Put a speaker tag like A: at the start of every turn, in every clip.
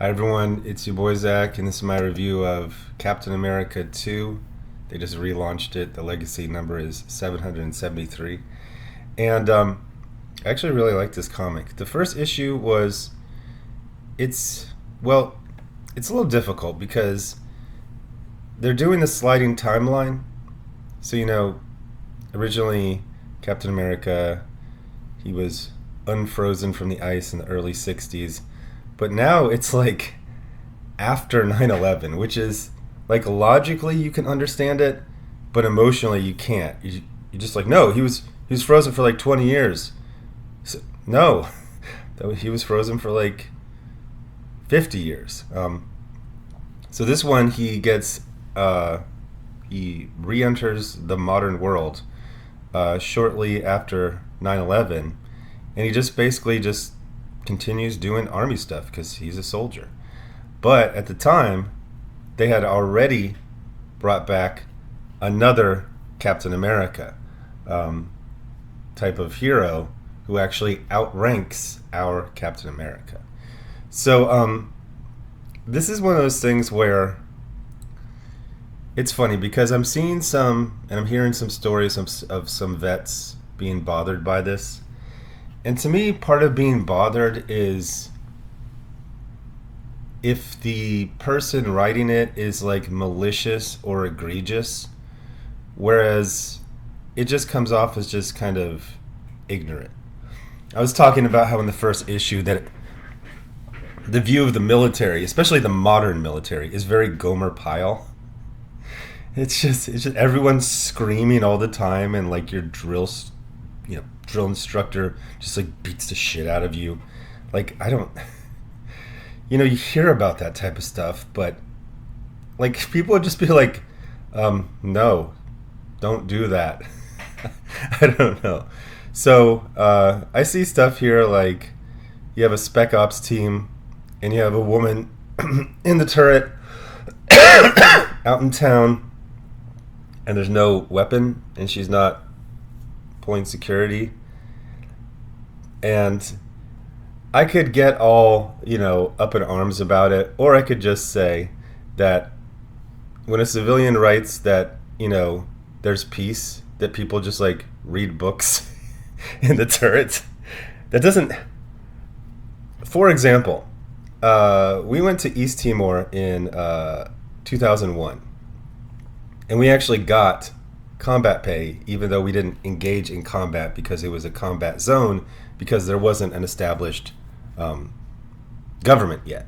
A: Hi everyone, it's your boy Zach, and this is my review of Captain America 2. They just relaunched it. The legacy number is 773. And I actually really like this comic. The first issue was, it's, well, it's a little difficult because they're doing the sliding timeline. So, originally Captain America, he was unfrozen from the ice in the early 60s. But now it's like after 9/11, which is like logically you can understand it, but emotionally you can't. You're just like, no, he was frozen for like 20 years. So, no, he was frozen for like 50 years. So this one he re-enters the modern world shortly after 9/11, and he just basically just continues doing army stuff because he's a soldier. But at the time, they had already brought back another Captain America type of hero who actually outranks our Captain America. So this is one of those things where it's funny because I'm seeing some and I'm hearing some stories of some vets being bothered by this. And to me, part of being bothered is if the person writing it is like malicious or egregious, whereas it just comes off as just kind of ignorant. I was talking about how in the first issue that the view of the military, especially the modern military, is very Gomer Pyle. It's just everyone's screaming all the time, and like your drill instructor just like beats the shit out of you. Like, I don't, you hear about that type of stuff, but like people would just be like, no, don't do that. I don't know. So I see stuff here like you have a spec ops team and you have a woman in the turret out in town, and there's no weapon and she's not pulling security. And I could get all, up in arms about it, or I could just say that when a civilian writes that, there's peace, that people just like read books in the turret. That doesn't. For example, we went to East Timor in 2001, and we actually got combat pay, even though we didn't engage in combat because it was a combat zone, because there wasn't an established government yet.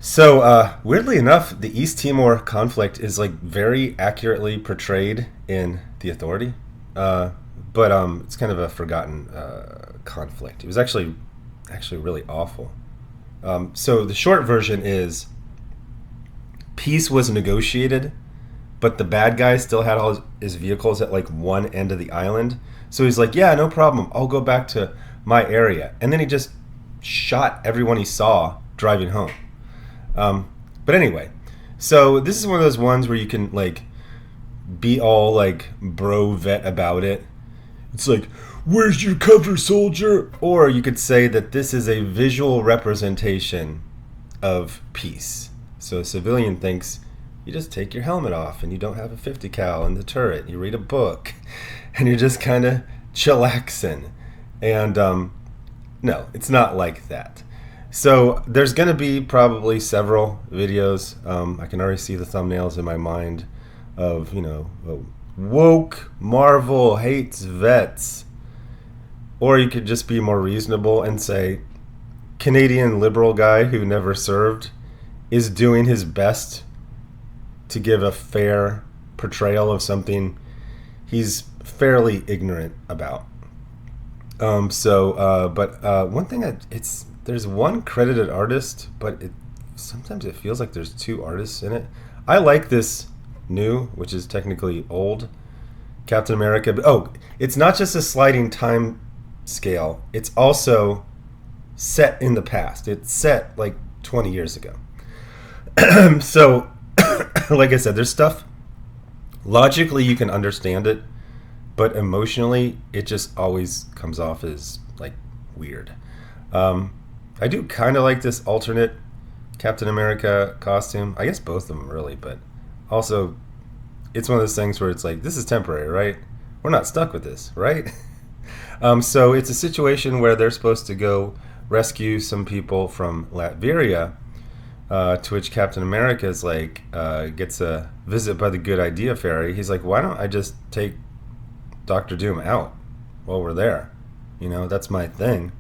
A: So weirdly enough, the East Timor conflict is like very accurately portrayed in The Authority, but it's kind of a forgotten conflict. It was actually really awful. So the short version is peace was negotiated, but the bad guy still had all his vehicles at like one end of the island. So he's like, yeah, no problem, I'll go back to my area. And then he just shot everyone he saw driving home. But anyway, so this is one of those ones where you can like be all like bro vet about it. It's like, where's your cover, soldier? Or you could say that this is a visual representation of peace. So a civilian thinks you just take your helmet off and you don't have a 50 cal in the turret. You read a book and you're just kind of chillaxing. And no, it's not like that. So there's going to be probably several videos. I can already see the thumbnails in my mind of, woke Marvel hates vets. Or you could just be more reasonable and say, Canadian liberal guy who never served is doing his best to give a fair portrayal of something he's fairly ignorant about. But one thing there's one credited artist, but sometimes it feels like there's two artists in it. I like this new, which is technically old, Captain America. But it's not just a sliding time scale. It's also set in the past. It's set like 20 years ago. So, like I said, there's stuff logically you can understand it, but emotionally it just always comes off as like weird. I do kind of like this alternate Captain America costume. I guess both of them really, but also it's one of those things where it's like, this is temporary, right? We're not stuck with this, right? So it's a situation where they're supposed to go rescue some people from Latveria, to which Captain America is like, gets a visit by the Good Idea Fairy. He's like, why don't I just take Doctor Doom out while we're there? You know, that's my thing.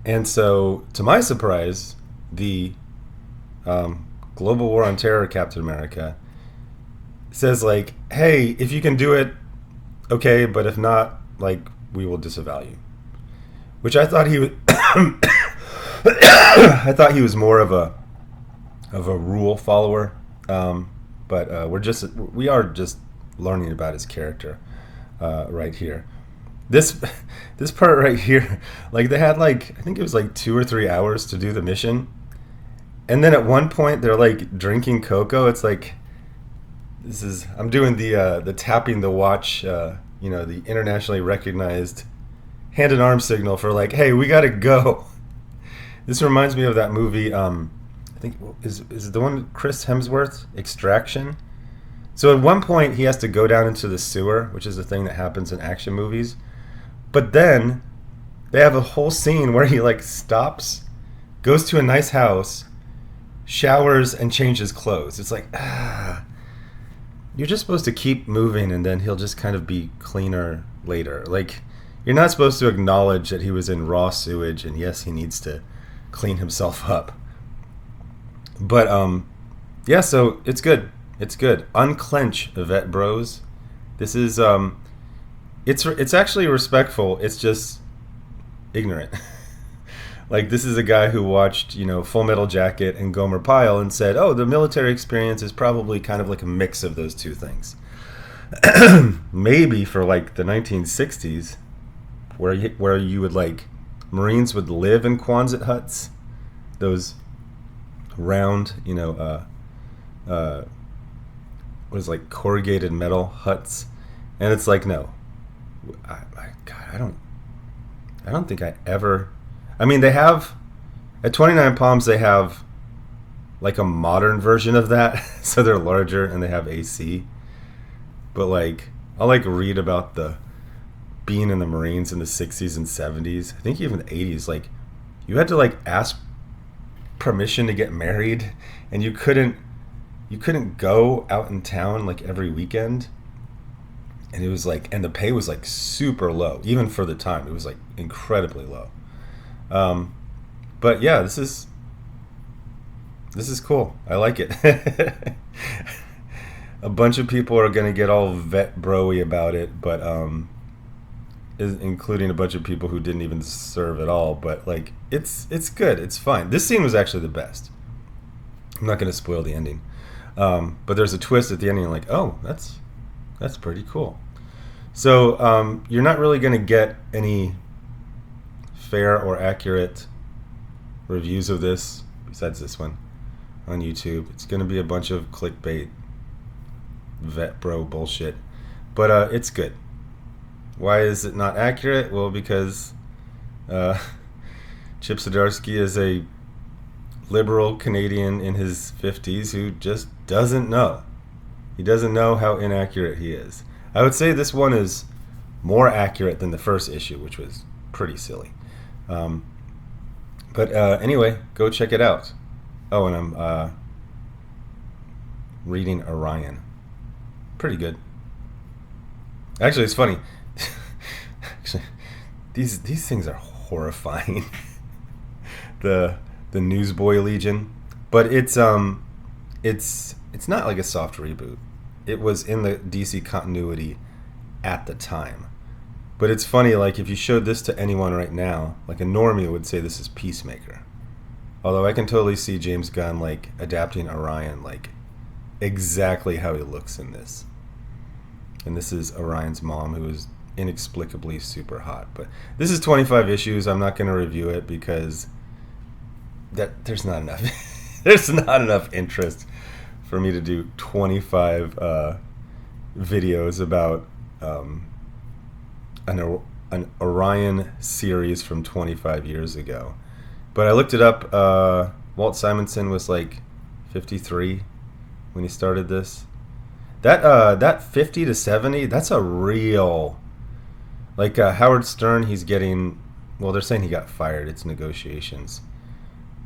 A: And so, to my surprise, the Global War on Terror Captain America says like, hey, if you can do it, okay, but if not, like, we will disavow you. Which I thought he was I thought he was more of a rule follower. But we are just learning about his character right here. This part right here, like, they had like, I think it was like 2 or 3 hours to do the mission, and then at one point they're like drinking cocoa. It's like, I'm doing the tapping the watch, the internationally recognized hand and arm signal for like, hey, we gotta go. This reminds me of that movie. I think is the one Chris Hemsworth, Extraction. So at one point he has to go down into the sewer, which is a thing that happens in action movies. But then they have a whole scene where he like stops, goes to a nice house, showers, and changes clothes. It's like, you're just supposed to keep moving, and then he'll just kind of be cleaner later. Like, you're not supposed to acknowledge that he was in raw sewage, and yes, he needs to clean himself up. But yeah, so it's good. It's good. Unclench, VetBros. This is it's actually respectful. It's just ignorant. Like, this is a guy who watched, Full Metal Jacket and Gomer Pyle and said, oh, the military experience is probably kind of like a mix of those two things. Maybe for like the 1960s, where you would like, Marines would live in Quonset huts, those round, what is like corrugated metal huts, and it's like, no, God, I don't think I ever. I mean, they have at 29 Palms, they have like a modern version of that, so they're larger and they have AC. But like, I'll like read about the being in the Marines in the 60s and 70s. I think even the 80s. Like, you had to like ask permission to get married, and you couldn't go out in town like every weekend. And it was like, and the pay was like super low, even for the time. It was like incredibly low. But yeah, this is cool. I like it. A bunch of people are gonna get all vet bro-y about it, but including a bunch of people who didn't even serve at all. But like, it's good. It's fine. This scene was actually the best. I'm not gonna spoil the ending, but there's a twist at the ending. Like, oh, that's pretty cool. So you're not really gonna get any fair or accurate reviews of this besides this one on YouTube. It's gonna be a bunch of clickbait vet bro bullshit, but it's good. Why is it not accurate? Well, because Chip Zdarsky is a liberal Canadian in his 50s who just doesn't know. He doesn't know how inaccurate he is. I would say this one is more accurate than the first issue, which was pretty silly. But anyway, go check it out. Oh, and I'm reading Orion. Pretty good. Actually, it's funny. Actually, these things are horrifying. the Newsboy Legion, but it's not like a soft reboot. It was in the DC continuity at the time. But it's funny, like, if you showed this to anyone right now, like a normie would say this is Peacemaker. Although I can totally see James Gunn, like, adapting Orion, like, exactly how he looks in this. And this is Orion's mom, who is inexplicably super hot. But this is 25 issues. I'm not going to review it because there's not enough. There's not enough interest for me to do 25 videos about an Orion series from 25 years ago. But I looked it up. Walt Simonson was like 53 when he started this. That 50 to 70, that's a real, like Howard Stern. He's getting, well, they're saying he got fired. It's negotiations,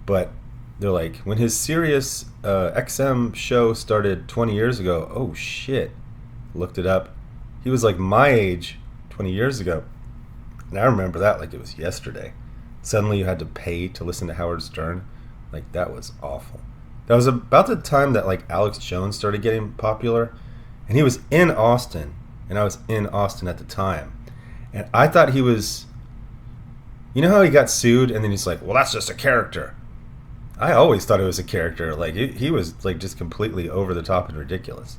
A: but they're like, when his Sirius XM show started 20 years ago. Oh shit! Looked it up. He was like my age 20 years ago, and I remember that like it was yesterday. Suddenly you had to pay to listen to Howard Stern. Like, that was awful. That was about the time that like Alex Jones started getting popular, and he was in Austin, and I was in Austin at the time, and I thought he was, you know how he got sued and then he's like, well, that's just a character. I always thought it was a character. Like, he was like just completely over the top and ridiculous.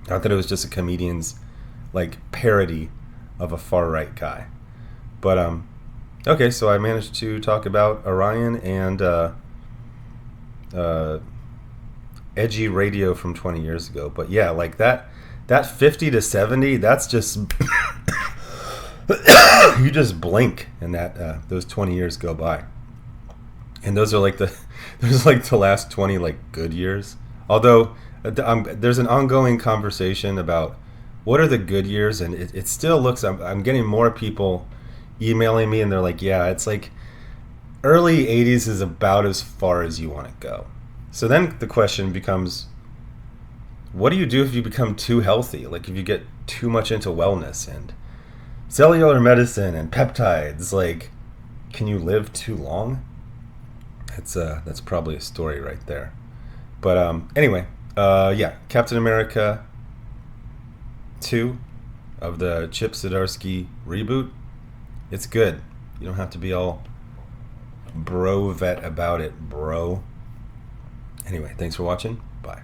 A: I thought it was just a comedian's like parody of a far right guy. But okay, so I managed to talk about Orion and edgy radio from 20 years ago. But yeah, like that 50 to 70, that's just you just blink and that those 20 years go by. And those are like the last 20 like good years. Although there's an ongoing conversation about what are the good years, and it still looks, I'm getting more people emailing me and they're like, yeah, it's like early 80s is about as far as you want to go. So then the question becomes, what do you do if you become too healthy? Like if you get too much into wellness and cellular medicine and peptides, like, can you live too long? That's probably a story right there. But anyway, yeah, Captain America 2 of the Chip Zdarsky reboot. It's good. You don't have to be all bro vet about it, bro. Anyway, thanks for watching. Bye.